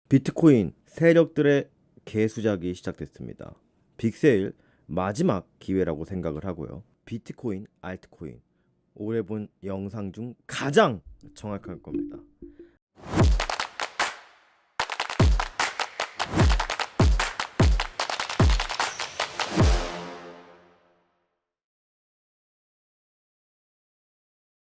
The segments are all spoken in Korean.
비트코인 세력들의 개수작이 시작됐습니다. 빅세일 마지막 기회라고 생각을 하고요. 비트코인, 알트코인 올해 본 영상 중 가장 정확할 겁니다.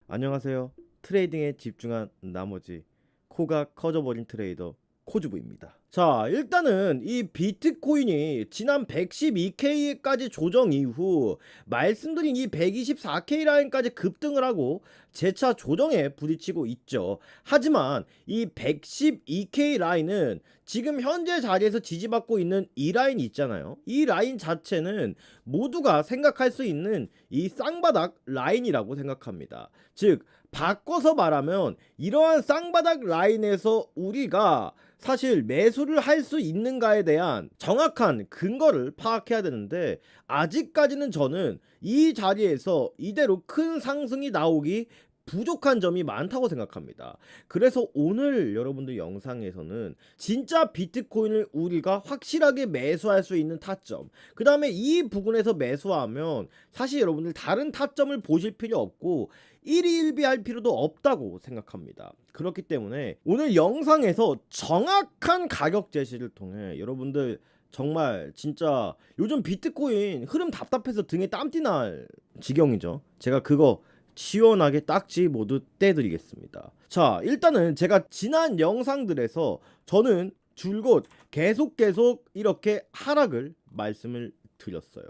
안녕하세요. 트레이딩에 집중한 나머지 코가 커져버린 트레이더 코즈부입니다. 자, 일단은 이 비트코인이 지난 112K까지 조정 이후 말씀드린 이 124K 라인까지 급등을 하고 재차 조정에 부딪히고 있죠. 하지만 이 112K 라인은 지금 현재 자리에서 지지받고 있는 이 라인이 있잖아요. 이 라인 자체는 모두가 생각할 수 있는 이 쌍바닥 라인이라고 생각합니다. 즉 바꿔서 말하면 이러한 쌍바닥 라인에서 우리가 사실 매수를 할 수 있는가에 대한 정확한 근거를 파악해야 되는데, 아직까지는 저는 이 자리에서 이대로 큰 상승이 나오기 부족한 점이 많다고 생각합니다. 그래서 오늘 여러분들 영상에서는 진짜 비트코인을 우리가 확실하게 매수할 수 있는 타점, 그 다음에 이 부분에서 매수하면 사실 여러분들 다른 타점을 보실 필요 없고 일희일비할 필요도 없다고 생각합니다. 그렇기 때문에 오늘 영상에서 정확한 가격 제시를 통해 여러분들 정말 진짜 요즘 비트코인 흐름 답답해서 등에 땀띠 날 지경이죠. 제가 그거 시원하게 딱지 모두 떼드리겠습니다. 자, 일단은 제가 지난 영상들에서 저는 줄곧 계속 이렇게 하락을 말씀을 드렸어요.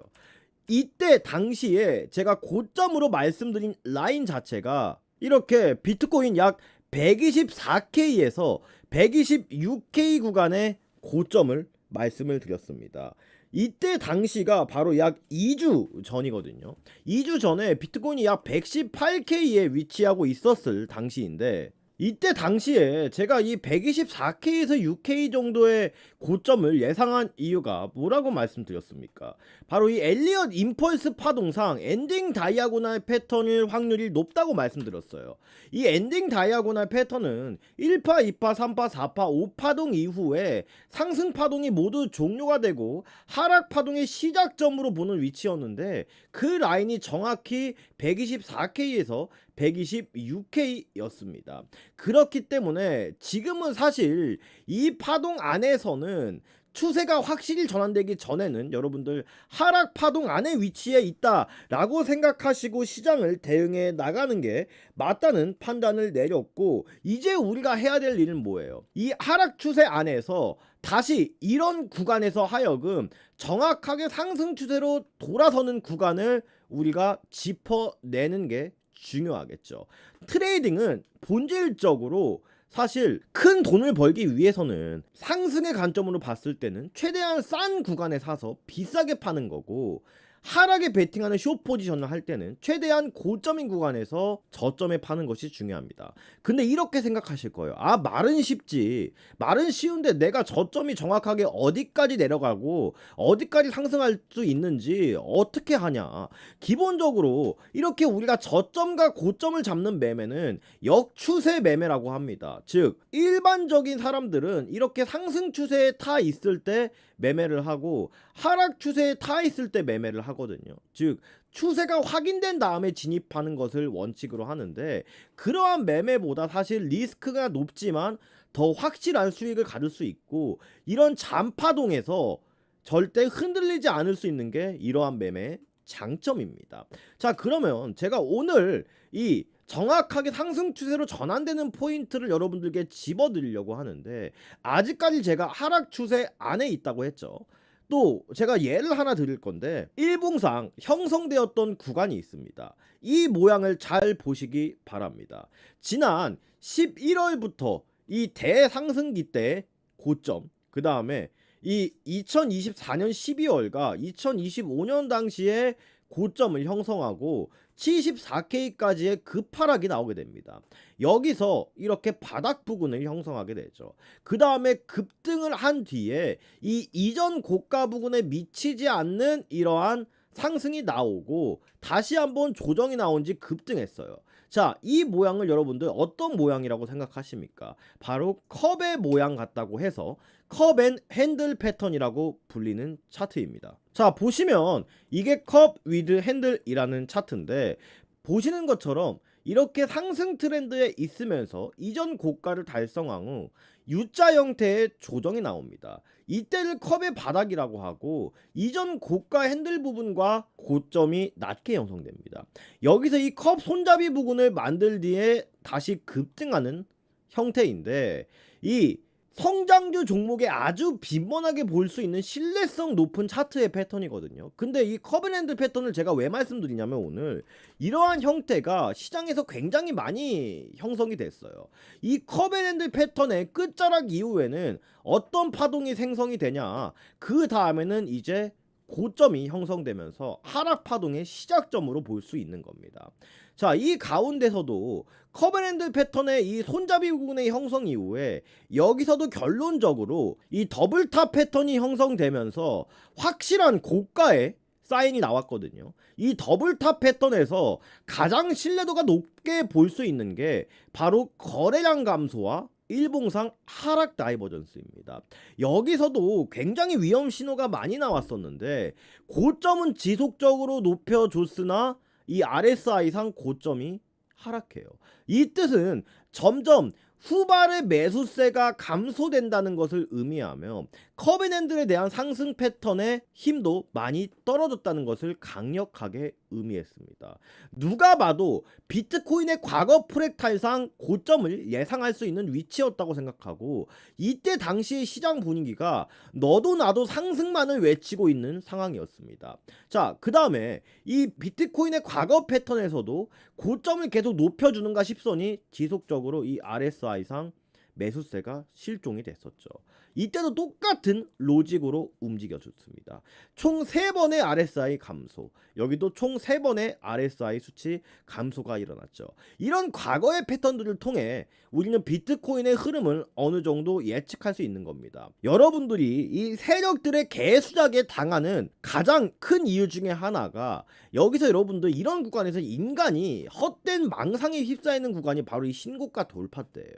이때 당시에 제가 고점으로 말씀드린 라인 자체가 이렇게 비트코인 약 124K에서 126K 구간의 고점을 말씀을 드렸습니다. 이때 당시가 바로 약 2주 전이거든요. 2주 전에 비트코인이 약 118K에 위치하고 있었을 당시인데, 이때 당시에 제가 이 124K에서 6K 정도의 고점을 예상한 이유가 뭐라고 말씀드렸습니까? 바로 이 엘리엇 임펄스 파동상 엔딩 다이아고날 패턴일 확률이 높다고 말씀드렸어요. 이 엔딩 다이아고날 패턴은 1파, 2파, 3파, 4파, 5파동 이후에 상승 파동이 모두 종료가 되고 하락 파동의 시작점으로 보는 위치였는데, 그 라인이 정확히 124K에서 126K였습니다. 그렇기 때문에 지금은 사실 이 파동 안에서는 추세가 확실히 전환되기 전에는 여러분들 하락 파동 안에 위치해 있다라고 생각하시고 시장을 대응해 나가는 게 맞다는 판단을 내렸고, 이제 우리가 해야 될 일은 뭐예요? 이 하락 추세 안에서 다시 이런 구간에서 하여금 정확하게 상승 추세로 돌아서는 구간을 우리가 짚어내는 게 중요하겠죠. 트레이딩은 본질적으로 사실 큰 돈을 벌기 위해서는 상승의 관점으로 봤을 때는 최대한 싼 구간에 사서 비싸게 파는 거고, 하락에 베팅하는 숏 포지션을 할 때는 최대한 고점인 구간에서 저점에 파는 것이 중요합니다. 근데 이렇게 생각하실 거예요. 아, 말은 쉽지. 말은 쉬운데 내가 저점이 정확하게 어디까지 내려가고 어디까지 상승할 수 있는지 어떻게 하냐. 기본적으로 이렇게 우리가 저점과 고점을 잡는 매매는 역추세 매매라고 합니다. 즉 일반적인 사람들은 이렇게 상승 추세에 타 있을 때 매매를 하고 하락 추세에 타 있을 때 매매를 하거든요. 즉 추세가 확인된 다음에 진입하는 것을 원칙으로 하는데, 그러한 매매보다 사실 리스크가 높지만 더 확실한 수익을 가질 수 있고, 이런 잔파동에서 절대 흔들리지 않을 수 있는 게 이러한 매매의 장점입니다. 자, 그러면 제가 오늘 이 정확하게 상승 추세로 전환되는 포인트를 여러분들께 집어드리려고 하는데, 아직까지 제가 하락 추세 안에 있다고 했죠. 또 제가 예를 하나 드릴 건데, 일봉상 형성되었던 구간이 있습니다. 이 모양을 잘 보시기 바랍니다. 지난 11월부터 이 대상승기 때 고점, 그 다음에 이 2024년 12월과 2025년 당시에 고점을 형성하고 74K까지의 급하락이 나오게 됩니다. 여기서 이렇게 바닥 부근을 형성하게 되죠. 그 다음에 급등을 한 뒤에 이 이전 고가 부근에 미치지 않는 이러한 상승이 나오고 다시 한번 조정이 나온 지 급등했어요. 자, 이 모양을 여러분들 어떤 모양이라고 생각하십니까? 바로 컵의 모양 같다고 해서 컵 앤 핸들 패턴이라고 불리는 차트입니다. 자, 보시면 이게 컵 위드 핸들이라는 차트인데, 보시는 것처럼 이렇게 상승 트렌드에 있으면서 이전 고가를 달성한 후 U자 형태의 조정이 나옵니다. 이때를 컵의 바닥이라고 하고, 이전 고가 핸들 부분과 고점이 낮게 형성됩니다. 여기서 이 컵 손잡이 부분을 만들 뒤에 다시 급등하는 형태인데, 이 성장주 종목에 아주 빈번하게 볼 수 있는 신뢰성 높은 차트의 패턴이거든요. 근데 이 커브랜드 패턴을 제가 왜 말씀드리냐면, 오늘 이러한 형태가 시장에서 굉장히 많이 형성이 됐어요. 이 커브랜드 패턴의 끝자락 이후에는 어떤 파동이 생성이 되냐, 그 다음에는 이제 고점이 형성되면서 하락 파동의 시작점으로 볼 수 있는 겁니다. 자, 이 가운데서도 커브랜드 패턴의 이 손잡이 부분의 형성 이후에 여기서도 결론적으로 이 더블탑 패턴이 형성되면서 확실한 고가의 사인이 나왔거든요. 이 더블탑 패턴에서 가장 신뢰도가 높게 볼 수 있는 게 바로 거래량 감소와 일봉상 하락 다이버전스입니다. 여기서도 굉장히 위험 신호가 많이 나왔었는데, 고점은 지속적으로 높여줬으나 이 RSI상 고점이 하락해요. 이 뜻은 점점 후발의 매수세가 감소된다는 것을 의미하며 커브랜드에 대한 상승 패턴의 힘도 많이 떨어졌다는 것을 강력하게 의미했습니다. 누가 봐도 비트코인의 과거 프랙탈상 고점을 예상할 수 있는 위치였다고 생각하고, 이때 당시의 시장 분위기가 너도 나도 상승만을 외치고 있는 상황이었습니다. 자, 그 다음에 이 비트코인의 과거 패턴에서도 고점을 계속 높여주는가 싶더니 지속적으로 이 RSI상 매수세가 실종이 됐었죠. 이때도 똑같은 로직으로 움직여줬습니다. 총 3번의 RSI 감소, 여기도 총 3번의 RSI 수치 감소가 일어났죠. 이런 과거의 패턴들을 통해 우리는 비트코인의 흐름을 어느 정도 예측할 수 있는 겁니다. 여러분들이 이 세력들의 개수작에 당하는 가장 큰 이유 중에 하나가, 여기서 여러분들 이런 구간에서 인간이 헛된 망상에 휩싸이는 구간이 바로 이 신고가 돌파 때예요.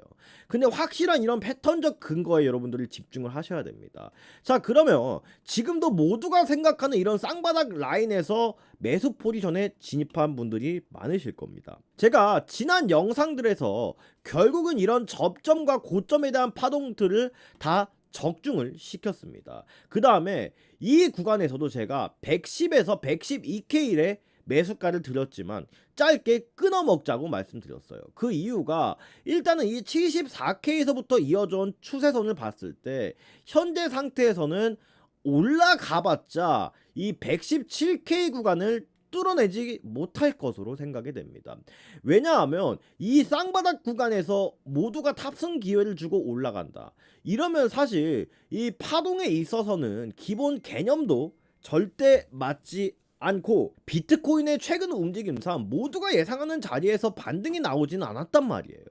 근데 확실한 이런 패턴적 근거에 여러분들이 집중을 하셔야 됩니다. 자, 그러면 지금도 모두가 생각하는 이런 쌍바닥 라인에서 매수 포지션에 진입한 분들이 많으실 겁니다. 제가 지난 영상들에서 결국은 이런 접점과 고점에 대한 파동들을 다 적중을 시켰습니다. 그 다음에 이 구간에서도 제가 110에서 112K의 매수가를 드렸지만 짧게 끊어 먹자고 말씀드렸어요. 그 이유가, 일단은 이 74K에서부터 이어져온 추세선을 봤을 때 현재 상태에서는 올라가봤자 이 117K 구간을 뚫어내지 못할 것으로 생각이 됩니다. 왜냐하면 이 쌍바닥 구간에서 모두가 탑승 기회를 주고 올라간다, 이러면 사실 이 파동에 있어서는 기본 개념도 절대 맞지 않고, 비트코인의 최근 움직임상 모두가 예상하는 자리에서 반등이 나오지는 않았단 말이에요.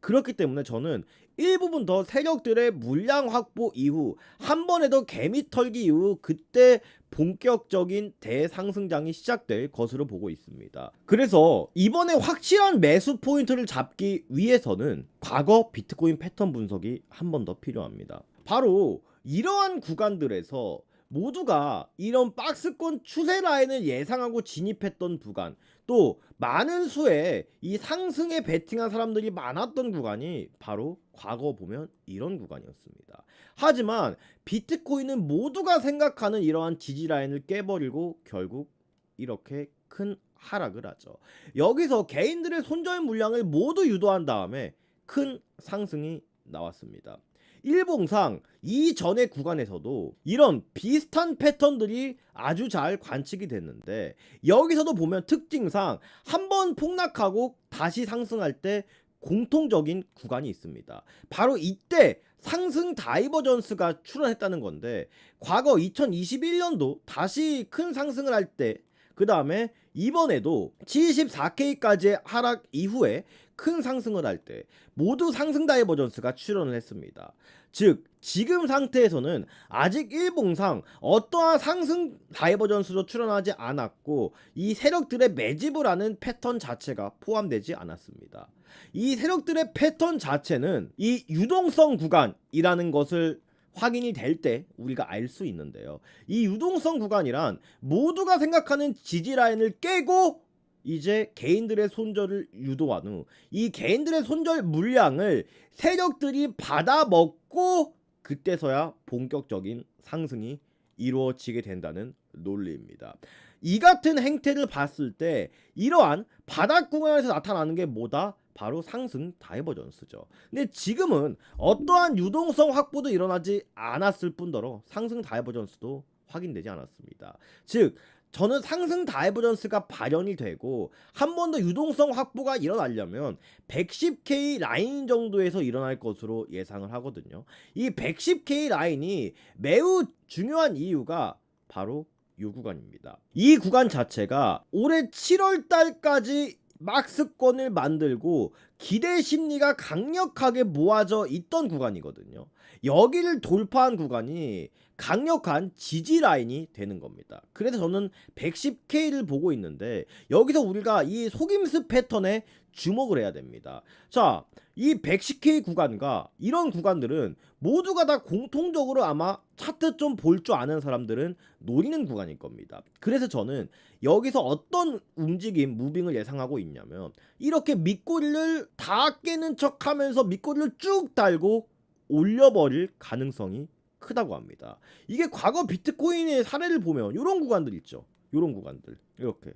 그렇기 때문에 저는 일부분 더 세력들의 물량 확보 이후, 한 번에 더 개미 털기 이후 그때 본격적인 대상승장이 시작될 것으로 보고 있습니다. 그래서 이번에 확실한 매수 포인트를 잡기 위해서는 과거 비트코인 패턴 분석이 한 번 더 필요합니다. 바로 이러한 구간들에서 모두가 이런 박스권 추세 라인을 예상하고 진입했던 구간, 또 많은 수의 이 상승에 베팅한 사람들이 많았던 구간이 바로 과거 보면 이런 구간이었습니다. 하지만 비트코인은 모두가 생각하는 이러한 지지 라인을 깨버리고 결국 이렇게 큰 하락을 하죠. 여기서 개인들의 손절 물량을 모두 유도한 다음에 큰 상승이 나왔습니다. 일봉상 이전의 구간에서도 이런 비슷한 패턴들이 아주 잘 관측이 됐는데, 여기서도 보면 특징상 한번 폭락하고 다시 상승할 때 공통적인 구간이 있습니다. 바로 이때 상승 다이버전스가 출현했다는 건데, 과거 2021년도 다시 큰 상승을 할 때, 그 다음에 이번에도 74K까지의 하락 이후에 큰 상승을 할 때 모두 상승 다이버전스가 출현을 했습니다. 즉 지금 상태에서는 아직 일봉상 어떠한 상승 다이버전스도 출현하지 않았고 이 세력들의 매집을 하는 패턴 자체가 포함되지 않았습니다. 이 세력들의 패턴 자체는 이 유동성 구간이라는 것을 확인이 될 때 우리가 알 수 있는데요. 이 유동성 구간이란 모두가 생각하는 지지 라인을 깨고 이제 개인들의 손절을 유도한 후 이 개인들의 손절 물량을 세력들이 받아먹고 그때서야 본격적인 상승이 이루어지게 된다는 논리입니다. 이 같은 행태를 봤을 때 이러한 바닥 구간에서 나타나는 게 뭐다? 바로 상승 다이버전스죠. 근데 지금은 어떠한 유동성 확보도 일어나지 않았을 뿐더러 상승 다이버전스도 확인되지 않았습니다. 즉 저는 상승 다이버전스가 발현이 되고 한 번 더 유동성 확보가 일어나려면 110K 라인 정도에서 일어날 것으로 예상을 하거든요. 이 110K 라인이 매우 중요한 이유가 바로 이 구간입니다. 이 구간 자체가 올해 7월 달까지 막스권을 만들고 기대 심리가 강력하게 모아져 있던 구간이거든요. 여기를 돌파한 구간이 강력한 지지 라인이 되는 겁니다. 그래서 저는 110K를 보고 있는데 여기서 우리가 이 속임수 패턴에 주목을 해야 됩니다. 자, 이 110K 구간과 이런 구간들은 모두가 다 공통적으로 아마 차트 좀 볼 줄 아는 사람들은 노리는 구간일 겁니다. 그래서 저는 여기서 어떤 움직임, 무빙을 예상하고 있냐면 이렇게 밑꼬리를 다 깨는 척 하면서 밑꼬리를 쭉 달고 올려버릴 가능성이 크다고 합니다. 이게 과거 비트코인의 사례를 보면 이런 구간들 있죠. 이런 구간들 이렇게.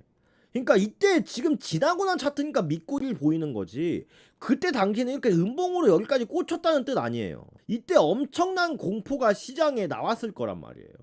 그러니까 이때 지금 지나고 난 차트니까 밑꼬리를 보이는 거지 그때 당시에는 이렇게 음봉으로 여기까지 꽂혔다는 뜻 아니에요. 이때 엄청난 공포가 시장에 나왔을 거란 말이에요.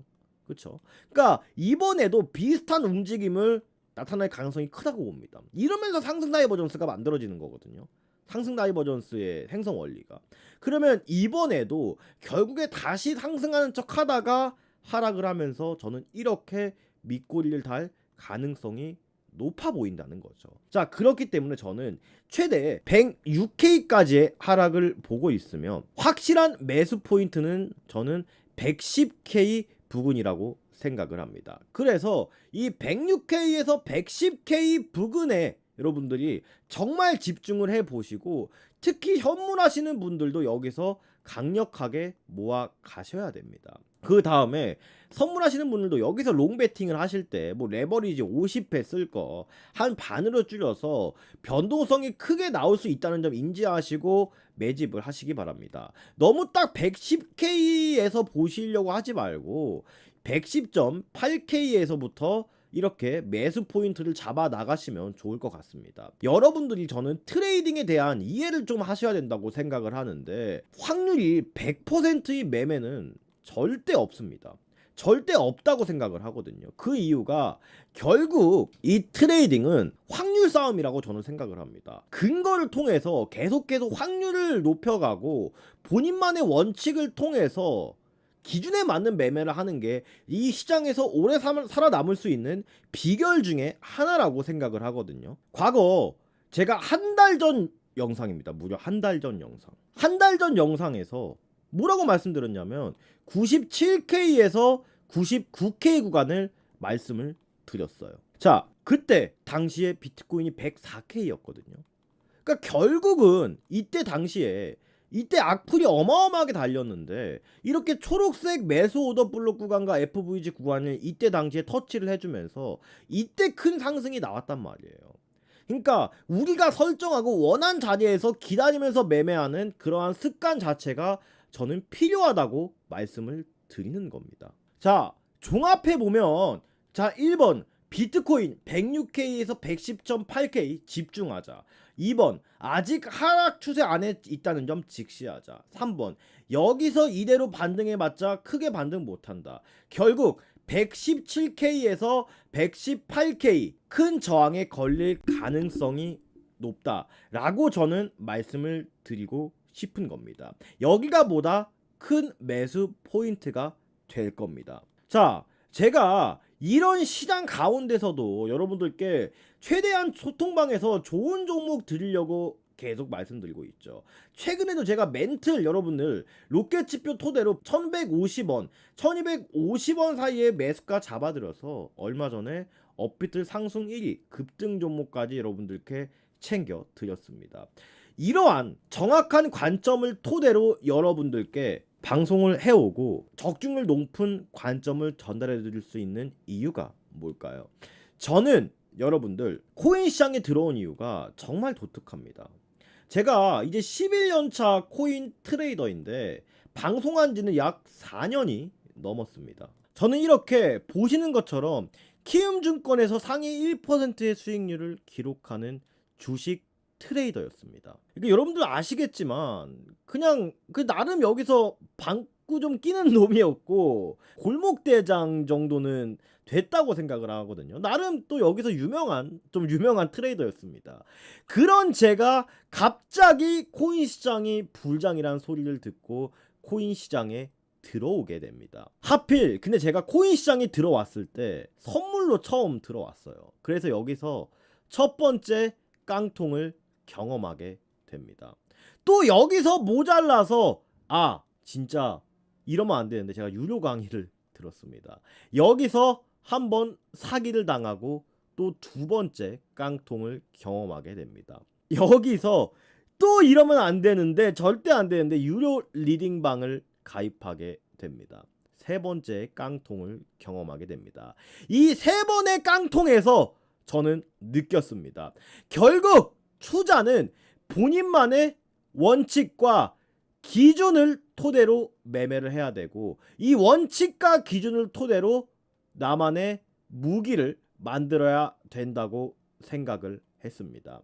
그쵸? 그러니까 이번에도 비슷한 움직임을 나타날 가능성이 크다고 봅니다. 이러면서 상승 다이버전스가 만들어지는 거거든요. 상승 다이버전스의 생성 원리가. 그러면 이번에도 결국에 다시 상승하는 척 하다가 하락을 하면서 저는 이렇게 밑꼬리를 달 가능성이 높아 보인다는 거죠. 자, 그렇기 때문에 저는 최대 106K까지의 하락을 보고 있으면 확실한 매수 포인트는 저는 110K 부근이라고 생각을 합니다. 그래서 이 106K에서 110K 부근에 여러분들이 정말 집중을 해 보시고 특히 현물하시는 분들도 여기서 강력하게 모아 가셔야 됩니다. 그 다음에 선물하시는 분들도 여기서 롱 베팅을 하실 때 뭐 레버리지 50회 쓸 거 한 반으로 줄여서 변동성이 크게 나올 수 있다는 점 인지하시고 매집을 하시기 바랍니다. 너무 딱 110K에서 보시려고 하지 말고 110.8K에서부터 이렇게 매수 포인트를 잡아 나가시면 좋을 것 같습니다. 여러분들이 저는 트레이딩에 대한 이해를 좀 하셔야 된다고 생각을 하는데 확률이 100%의 매매는 절대 없습니다. 절대 없다고 생각을 하거든요. 그 이유가 결국 이 트레이딩은 확률 싸움이라고 저는 생각을 합니다. 근거를 통해서 계속 확률을 높여가고 본인만의 원칙을 통해서 기준에 맞는 매매를 하는 게 이 시장에서 오래 살아남을 수 있는 비결 중에 하나라고 생각을 하거든요. 과거 제가 한 달 전 영상입니다. 무려 한 달 전 영상. 한 달 전 영상에서 뭐라고 말씀드렸냐면 97K에서 99K 구간을 말씀을 드렸어요. 자, 그때 당시에 비트코인이 104K였거든요. 그러니까 결국은 이때 당시에 이때 악플이 어마어마하게 달렸는데 이렇게 초록색 매수 오더 블록 구간과 FVG 구간을 이때 당시에 터치를 해주면서 이때 큰 상승이 나왔단 말이에요. 그러니까 우리가 설정하고 원한 자리에서 기다리면서 매매하는 그러한 습관 자체가 저는 필요하다고 말씀을 드리는 겁니다. 자, 종합해 보면 자 1번 비트코인 106K에서 110.8K 집중하자. 2번 아직 하락 추세 안에 있다는 점 직시하자. 3번 여기서 이대로 반등해봤자 크게 반등 못한다. 결국 117K에서 118K 큰 저항에 걸릴 가능성이 높다 라고 저는 말씀을 드리고 싶은 겁니다. 여기가 보다 큰 매수 포인트가 될 겁니다. 자, 제가 이런 시장 가운데서도 여러분들께 최대한 소통방에서 좋은 종목 드리려고 계속 말씀드리고 있죠. 최근에도 제가 멘틀 여러분들 로켓 지표 토대로 1150원, 1250원 사이에 매수가 잡아들여서 얼마 전에 업비트 상승 1위 급등 종목까지 여러분들께 챙겨 드렸습니다. 이러한 정확한 관점을 토대로 여러분들께 방송을 해오고 적중률 높은 관점을 전달해 드릴 수 있는 이유가 뭘까요? 저는 여러분들 코인 시장에 들어온 이유가 정말 독특합니다. 제가 이제 11년차 코인 트레이더인데 방송한 지는 약 4년이 넘었습니다. 저는 이렇게 보시는 것처럼 키움증권에서 상위 1%의 수익률을 기록하는 주식 트레이더였습니다. 그러니까 여러분들 아시겠지만 그냥 그 나름 여기서 방구 좀 끼는 놈이었고 골목대장 정도는 됐다고 생각을 하거든요. 나름 또 여기서 좀 유명한 트레이더였습니다. 그런 제가 갑자기 코인 시장이 불장이라는 소리를 듣고 코인 시장에 들어오게 됩니다. 하필 근데 제가 코인 시장에 들어왔을 때 선물로 처음 들어왔어요. 그래서 여기서 첫 번째 깡통을 경험하게 됩니다. 또 여기서 모자라서 진짜 이러면 안 되는데 제가 유료 강의를 들었습니다. 여기서 한번 사기를 당하고 또 두 번째 깡통을 경험하게 됩니다. 여기서 또 이러면 안 되는데 절대 안 되는데 유료 리딩방을 가입하게 됩니다. 세 번째 깡통을 경험하게 됩니다. 이 세 번의 깡통에서 저는 느꼈습니다. 결국 투자는 본인만의 원칙과 기준을 토대로 매매를 해야 되고 이 원칙과 기준을 토대로 나만의 무기를 만들어야 된다고 생각을 했습니다.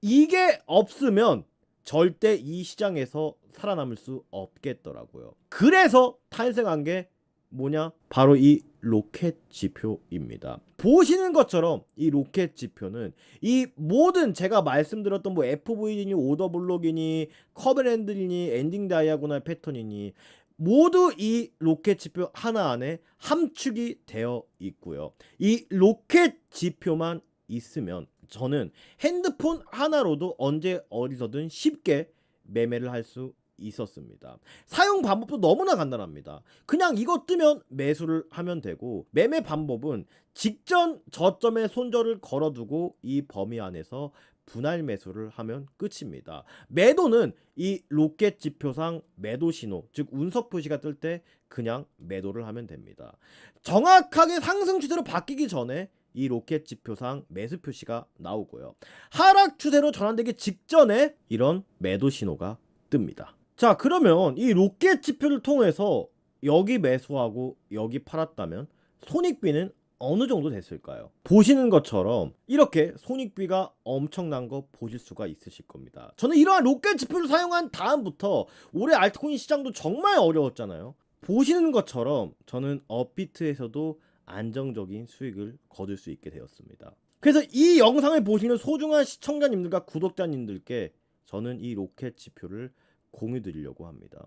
이게 없으면 절대 이 시장에서 살아남을 수 없겠더라고요. 그래서 탄생한 게 뭐냐? 바로 이 로켓 지표입니다. 보시는 것처럼 이 로켓 지표는 이 모든 제가 말씀드렸던 뭐 FV이니 오더블록이니 커브랜드니 엔딩 다이아고널 패턴이니 모두 이 로켓 지표 하나 안에 함축이 되어 있고요. 이 로켓 지표만 있으면 저는 핸드폰 하나로도 언제 어디서든 쉽게 매매를 할 수 있었습니다. 사용 방법도 너무나 간단합니다. 그냥 이거 뜨면 매수를 하면 되고 매매 방법은 직전 저점에 손절을 걸어두고 이 범위 안에서 분할 매수를 하면 끝입니다. 매도는 이 로켓 지표상 매도 신호, 즉 운석 표시가 뜰 때 그냥 매도를 하면 됩니다. 정확하게 상승 추세로 바뀌기 전에 이 로켓 지표상 매수 표시가 나오고요. 하락 추세로 전환되기 직전에 이런 매도 신호가 뜹니다. 자, 그러면 이 로켓 지표를 통해서 여기 매수하고 여기 팔았다면 손익비는 어느 정도 됐을까요? 보시는 것처럼 이렇게 손익비가 엄청난 거 보실 수가 있으실 겁니다. 저는 이러한 로켓 지표를 사용한 다음부터 올해 알트코인 시장도 정말 어려웠잖아요. 보시는 것처럼 저는 업비트에서도 안정적인 수익을 거둘 수 있게 되었습니다. 그래서 이 영상을 보시는 소중한 시청자님들과 구독자님들께 저는 이 로켓 지표를 공유 드리려고 합니다.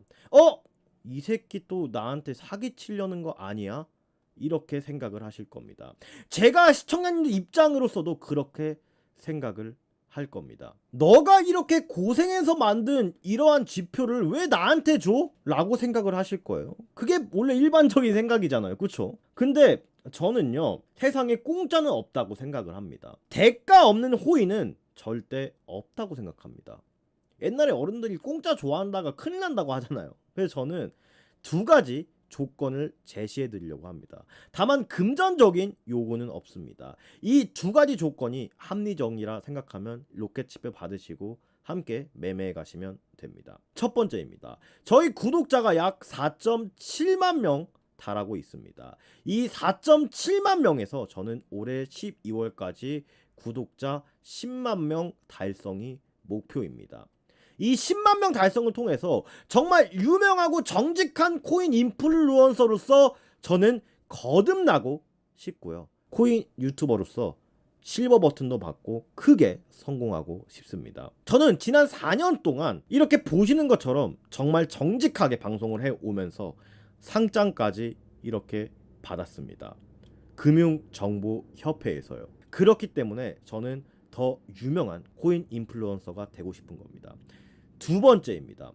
이 새끼 또 나한테 사기 치려는 거 아니야? 이렇게 생각을 하실 겁니다. 제가 시청자님들 입장으로서도 그렇게 생각을 할 겁니다. 너가 이렇게 고생해서 만든 이러한 지표를 왜 나한테 줘? 라고 생각을 하실 거예요. 그게 원래 일반적인 생각이잖아요. 그쵸? 근데 저는요, 세상에 공짜는 없다고 생각을 합니다. 대가 없는 호의는 절대 없다고 생각합니다. 옛날에 어른들이 공짜 좋아한다가 큰일 난다고 하잖아요. 그래서 저는 두 가지 조건을 제시해 드리려고 합니다. 다만 금전적인 요구는 없습니다. 이 두 가지 조건이 합리적이라 생각하면 로켓 지표 받으시고 함께 매매해 가시면 됩니다. 첫 번째입니다. 저희 구독자가 약 4.7만 명 달하고 있습니다. 이 4.7만 명에서 저는 올해 12월까지 구독자 10만 명 달성이 목표입니다. 이 10만 명 달성을 통해서 정말 유명하고 정직한 코인 인플루언서로서 저는 거듭나고 싶고요. 코인 유튜버로서 실버 버튼도 받고 크게 성공하고 싶습니다. 저는 지난 4년 동안 이렇게 보시는 것처럼 정말 정직하게 방송을 해오면서 상장까지 이렇게 받았습니다. 금융정보협회에서요. 그렇기 때문에 저는 더 유명한 코인 인플루언서가 되고 싶은 겁니다. 두 번째입니다.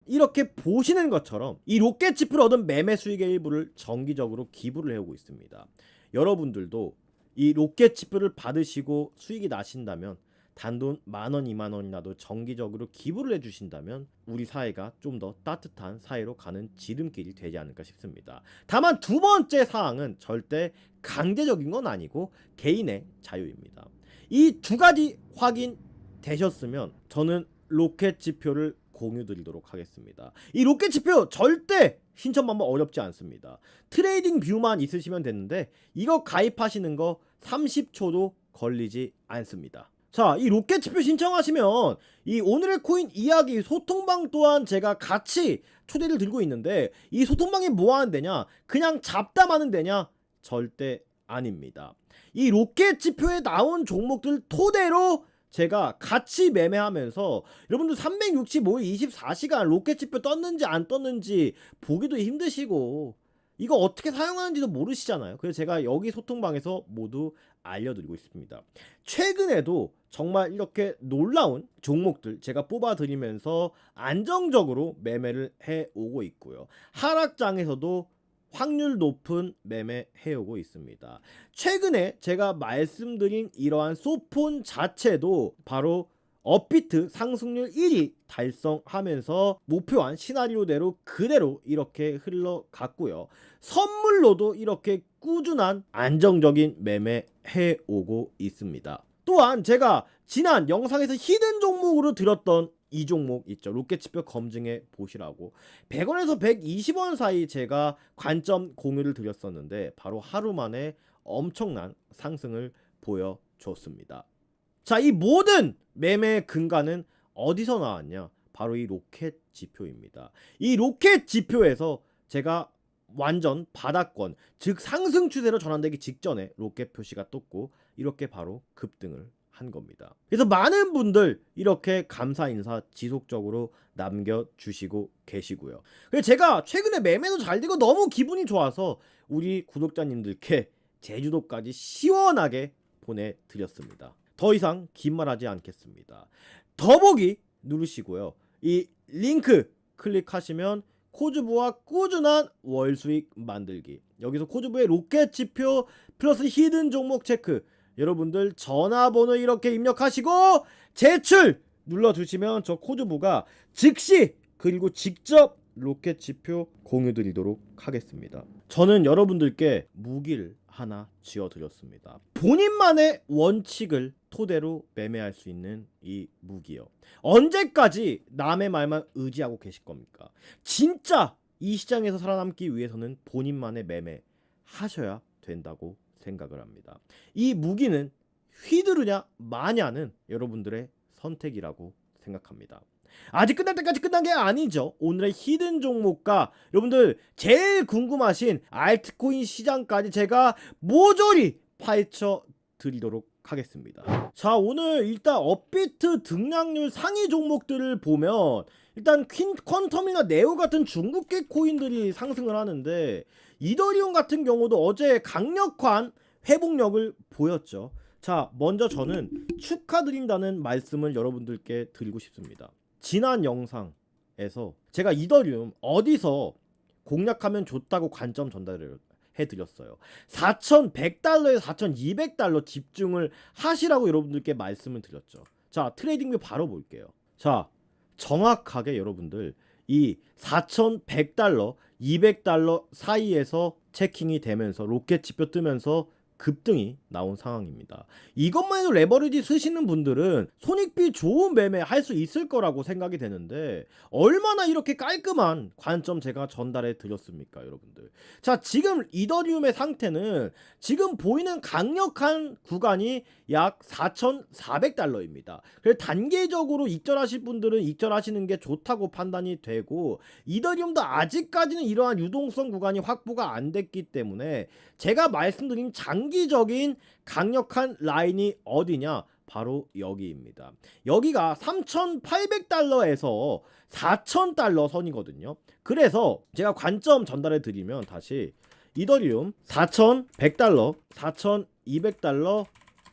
이렇게 보시는 것처럼 이 로켓칩을 얻은 매매 수익의 일부를 정기적으로 기부를 해오고 있습니다. 여러분들도 이 로켓칩을 받으시고 수익이 나신다면 단돈 10,000원, 20,000원이라도 정기적으로 기부를 해주신다면 우리 사회가 좀 더 따뜻한 사회로 가는 지름길이 되지 않을까 싶습니다. 다만 두 번째 사항은 절대 강제적인 건 아니고 개인의 자유입니다. 이 두 가지 확인되셨으면 저는 로켓 지표를 공유 드리도록 하겠습니다. 이 로켓 지표 절대 신청 방법 어렵지 않습니다. 트레이딩 뷰만 있으시면 되는데 이거 가입하시는 거 30초도 걸리지 않습니다. 자, 이 로켓 지표 신청하시면 이 오늘의 코인 이야기 소통방 또한 제가 같이 초대를 들고 있는데 이 소통방이 뭐 하는 데냐? 그냥 잡담하는 데냐? 절대 아닙니다. 이 로켓 지표에 나온 종목들 토대로 제가 같이 매매하면서 여러분들 365일 24시간 로켓 지표 떴는지 안 떴는지 보기도 힘드시고 이거 어떻게 사용하는지도 모르시잖아요. 그래서 제가 여기 소통방에서 모두 알려드리고 있습니다. 최근에도 정말 이렇게 놀라운 종목들 제가 뽑아드리면서 안정적으로 매매를 해오고 있고요. 하락장에서도 확률 높은 매매 해오고 있습니다. 최근에 제가 말씀드린 이러한 소폰 자체도 바로 업비트 상승률 1위 달성하면서 목표한 시나리오대로 그대로 이렇게 흘러갔고요. 선물로도 이렇게 꾸준한 안정적인 매매 해오고 있습니다. 또한 제가 지난 영상에서 히든 종목으로 들었던 이 종목 있죠. 로켓지표 검증해 보시라고 100원에서 120원 사이 제가 관점 공유를 드렸었는데 바로 하루 만에 엄청난 상승을 보여줬습니다. 자, 이 모든 매매 근간은 어디서 나왔냐? 바로 이 로켓 지표입니다. 이 로켓 지표에서 제가 완전 바닥권, 즉 상승 추세로 전환되기 직전에 로켓 표시가 떴고 이렇게 바로 급등을 한 겁니다. 그래서 많은 분들 이렇게 감사 인사 지속적으로 남겨주시고 계시고요. 그래서 제가 최근에 매매도 잘 되고 너무 기분이 좋아서 우리 구독자님들께 제주도까지 시원하게 보내드렸습니다. 더 이상 긴 말 하지 않겠습니다. 더보기 누르시고요. 이 링크 클릭하시면 코즈부와 꾸준한 월수익 만들기, 여기서 코즈부의 로켓 지표 플러스 히든 종목 체크, 여러분들 전화번호 이렇게 입력하시고 제출 눌러주시면 저 코드부가 즉시 그리고 직접 로켓 지표 공유 드리도록 하겠습니다. 저는 여러분들께 무기를 하나 지어드렸습니다. 본인만의 원칙을 토대로 매매할 수 있는 이 무기요. 언제까지 남의 말만 의지하고 계실 겁니까? 진짜 이 시장에서 살아남기 위해서는 본인만의 매매 하셔야 된다고 생각을 합니다. 이 무기는 휘두르냐 마냐는 여러분들의 선택이라고 생각합니다. 아직 끝날 때까지 끝난 게 아니죠. 오늘의 히든 종목과 여러분들 제일 궁금하신 알트코인 시장까지 제가 모조리 파헤쳐 드리도록 하겠습니다. 자, 오늘 일단 업비트 등락률 상위 종목들을 보면 일단 퀀텀이나 네오 같은 중국계 코인들이 상승을 하는데 이더리움 같은 경우도 어제 강력한 회복력을 보였죠. 자, 먼저 저는 축하드린다는 말씀을 여러분들께 드리고 싶습니다. 지난 영상에서 제가 이더리움 어디서 공략하면 좋다고 관점 전달을 해드렸어요. 4,100달러에서 4,200달러 집중을 하시라고 여러분들께 말씀을 드렸죠. 자, 트레이딩뷰 바로 볼게요. 자, 정확하게 여러분들 이 4,100달러, 200달러 사이에서 체킹이 되면서 로켓 지표 뜨면서 급등이 나온 상황입니다. 이것만 해도 레버리지 쓰시는 분들은 손익비 좋은 매매 할 수 있을 거라고 생각이 되는데 얼마나 이렇게 깔끔한 관점 제가 전달해 드렸습니까, 여러분들. 자, 지금 이더리움의 상태는 지금 보이는 강력한 구간이 약 4,400달러입니다. 그래서 단계적으로 익절하실 분들은 익절하시는 게 좋다고 판단이 되고 이더리움도 아직까지는 이러한 유동성 구간이 확보가 안 됐기 때문에 제가 말씀드린 장기적인 강력한 라인이 어디냐? 바로 여기입니다. 여기가 3,800달러에서 4,000달러 선이거든요. 그래서 제가 관점 전달해 드리면 다시 이더리움 4,100달러, 4,200달러,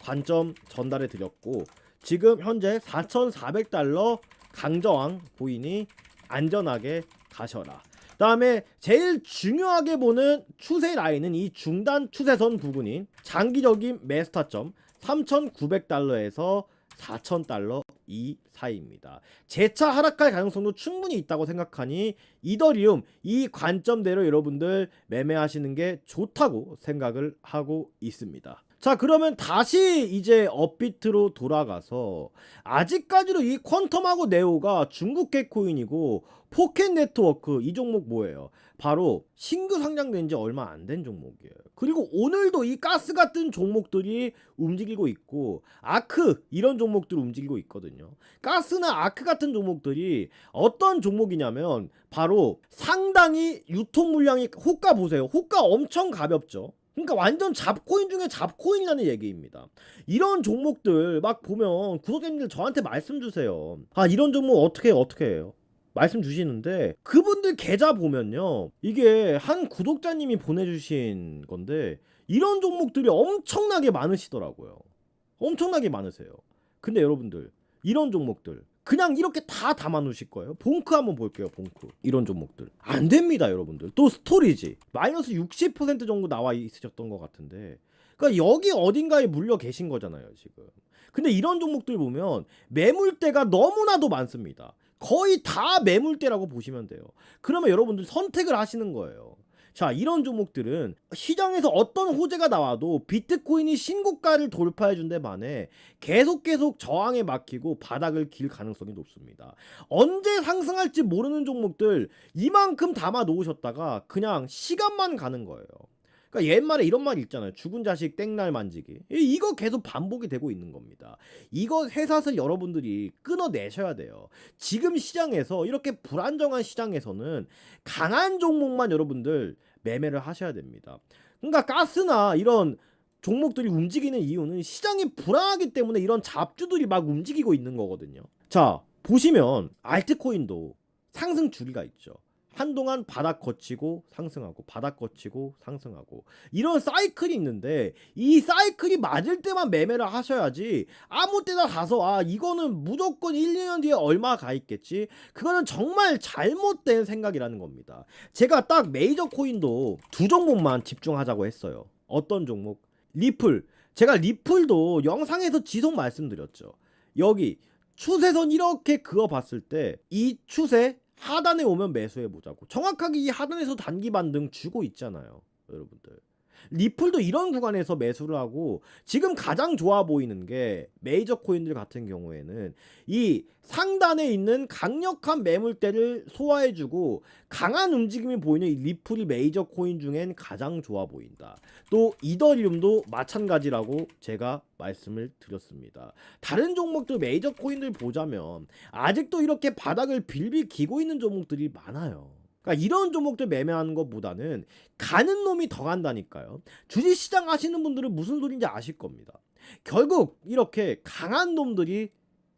관점 전달해 드렸고, 지금 현재 4,400달러 강저항 보이니 안전하게 가셔라. 다음에 제일 중요하게 보는 추세 라인은 이 중단 추세선 부분인 장기적인 매수타점 3,900달러에서 4,000달러 이 사이입니다. 재차 하락할 가능성도 충분히 있다고 생각하니 이더리움 이 관점대로 여러분들 매매하시는 게 좋다고 생각을 하고 있습니다. 자, 그러면 다시 이제 업비트로 돌아가서, 아직까지도 이 퀀텀하고 네오가 중국계 코인이고 포켓 네트워크 이 종목 뭐예요? 바로 신규 상장된 지 얼마 안 된 종목이에요. 그리고 오늘도 이 가스 같은 종목들이 움직이고 있고 아크 이런 종목들이 움직이고 있거든요. 가스나 아크 같은 종목들이 어떤 종목이냐면 바로 상당히 유통 물량이, 호가 보세요. 호가 엄청 가볍죠. 그러니까 완전 잡코인 중에 잡코인이라는 얘기입니다. 이런 종목들 막 보면 구독자님들 저한테 말씀 주세요. 아, 이런 종목 어떻게 해요? 말씀 주시는데, 그분들 계좌 보면요, 이게 한 구독자님이 보내주신 건데 이런 종목들이 엄청나게 많으시더라고요. 엄청나게 많으세요. 근데 여러분들 이런 종목들 그냥 이렇게 다 담아 놓으실 거예요? 봉크 한번 볼게요. 봉크 이런 종목들 안 됩니다 여러분들. 또 스토리지 마이너스 60% 정도 나와 있으셨던 것 같은데, 그러니까 여기 어딘가에 물려 계신 거잖아요 지금. 근데 이런 종목들 보면 매물대가 너무나도 많습니다. 거의 다 매물대라고 보시면 돼요. 그러면 여러분들 선택을 하시는 거예요. 자, 이런 종목들은 시장에서 어떤 호재가 나와도 비트코인이 신고가를 돌파해 준 데 만에 계속 저항에 막히고 바닥을 길 가능성이 높습니다. 언제 상승할지 모르는 종목들 이만큼 담아 놓으셨다가 그냥 시간만 가는 거예요. 그러니까 옛말에 이런 말이 있잖아요. 죽은 자식 땡날 만지기. 이거 계속 반복이 되고 있는 겁니다. 이거 쇠사슬 여러분들이 끊어내셔야 돼요. 지금 시장에서, 이렇게 불안정한 시장에서는 강한 종목만 여러분들 매매를 하셔야 됩니다. 그러니까 가스나 이런 종목들이 움직이는 이유는 시장이 불안하기 때문에 이런 잡주들이 막 움직이고 있는 거거든요. 자, 보시면 알트코인도 상승 주기가 있죠. 한동안 바닥 거치고 상승하고 바닥 거치고 상승하고 이런 사이클이 있는데, 이 사이클이 맞을 때만 매매를 하셔야지 아무 때나 가서 아 이거는 무조건 1, 2년 뒤에 얼마 가 있겠지, 그거는 정말 잘못된 생각이라는 겁니다. 제가 딱 메이저 코인도 두 종목만 집중하자고 했어요. 어떤 종목? 리플. 제가 리플도 영상에서 지속 말씀드렸죠. 여기 추세선 이렇게 그어봤을 때 이 추세 하단에 오면 매수해보자고. 정확하게 이 하단에서 단기 반등 주고 있잖아요 여러분들. 리플도 이런 구간에서 매수를 하고, 지금 가장 좋아 보이는 게 메이저 코인들 같은 경우에는 이 상단에 있는 강력한 매물대를 소화해주고 강한 움직임이 보이는 이 리플이 메이저 코인 중엔 가장 좋아 보인다. 또 이더리움도 마찬가지라고 제가 말씀을 드렸습니다. 다른 종목들 메이저 코인들 보자면 아직도 이렇게 바닥을 빌빌 기고 있는 종목들이 많아요. 그러니까 이런 종목들 매매하는 것보다는 가는 놈이 더 간다니까요. 주식시장 하시는 분들은 무슨 소리인지 아실 겁니다. 결국 이렇게 강한 놈들이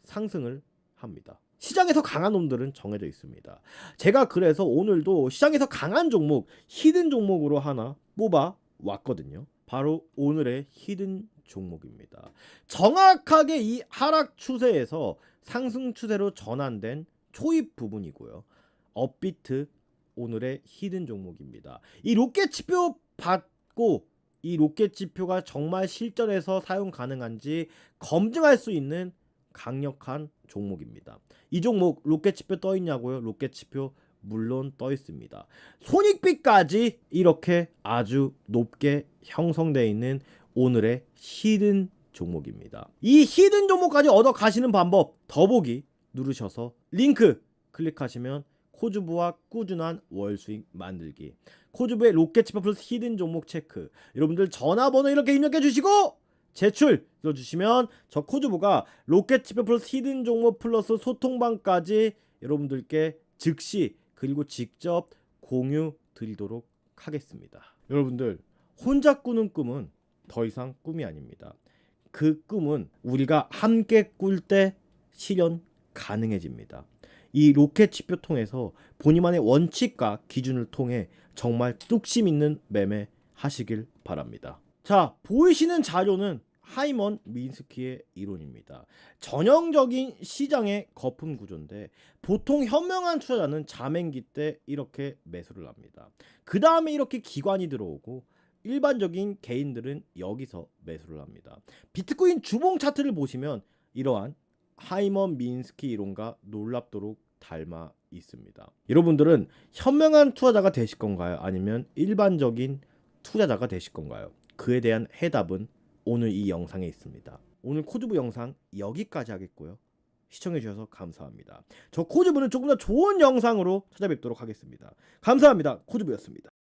상승을 합니다. 시장에서 강한 놈들은 정해져 있습니다. 제가 그래서 오늘도 시장에서 강한 종목, 히든 종목으로 하나 뽑아 왔거든요. 바로 오늘의 히든 종목입니다. 정확하게 이 하락 추세에서 상승 추세로 전환된 초입 부분이고요. 업비트 오늘의 히든 종목입니다. 이 로켓 지표 받고 이 로켓 지표가 정말 실전에서 사용 가능한지 검증할 수 있는 강력한 종목입니다. 이 종목 로켓 지표 떠 있냐고요? 로켓 지표 물론 떠 있습니다. 손익비까지 이렇게 아주 높게 형성되어 있는 오늘의 히든 종목입니다. 이 히든 종목까지 얻어 가시는 방법 더보기 누르셔서 링크 클릭하시면 코주부와 꾸준한 월수익 만들기, 코주부의 로켓 지표 플러스 히든 종목 체크, 여러분들 전화번호 이렇게 입력해 주시고 제출 눌러주시면 저 코주부가 로켓 지표 플러스 히든 종목 플러스 소통방까지 여러분들께 즉시 그리고 직접 공유 드리도록 하겠습니다. 여러분들 혼자 꾸는 꿈은 더 이상 꿈이 아닙니다. 그 꿈은 우리가 함께 꿀 때 실현 가능해집니다. 이 로켓 지표 통해서 본인만의 원칙과 기준을 통해 정말 뚝심 있는 매매 하시길 바랍니다. 자, 보이시는 자료는 하이먼 미인스키의 이론입니다. 전형적인 시장의 거품 구조인데 보통 현명한 투자자는 자맹기 때 이렇게 매수를 합니다. 그 다음에 이렇게 기관이 들어오고 일반적인 개인들은 여기서 매수를 합니다. 비트코인 주봉 차트를 보시면 이러한 하이먼 미인스키 이론과 놀랍도록 닮아 있습니다. 여러분들은 현명한 투자자가 되실 건가요? 아니면 일반적인 투자자가 되실 건가요? 그에 대한 해답은 오늘 이 영상에 있습니다. 오늘 코즈부 영상 여기까지 하겠고요. 시청해주셔서 감사합니다. 저 코즈부는 조금 더 좋은 영상으로 찾아뵙도록 하겠습니다. 감사합니다. 코즈부였습니다.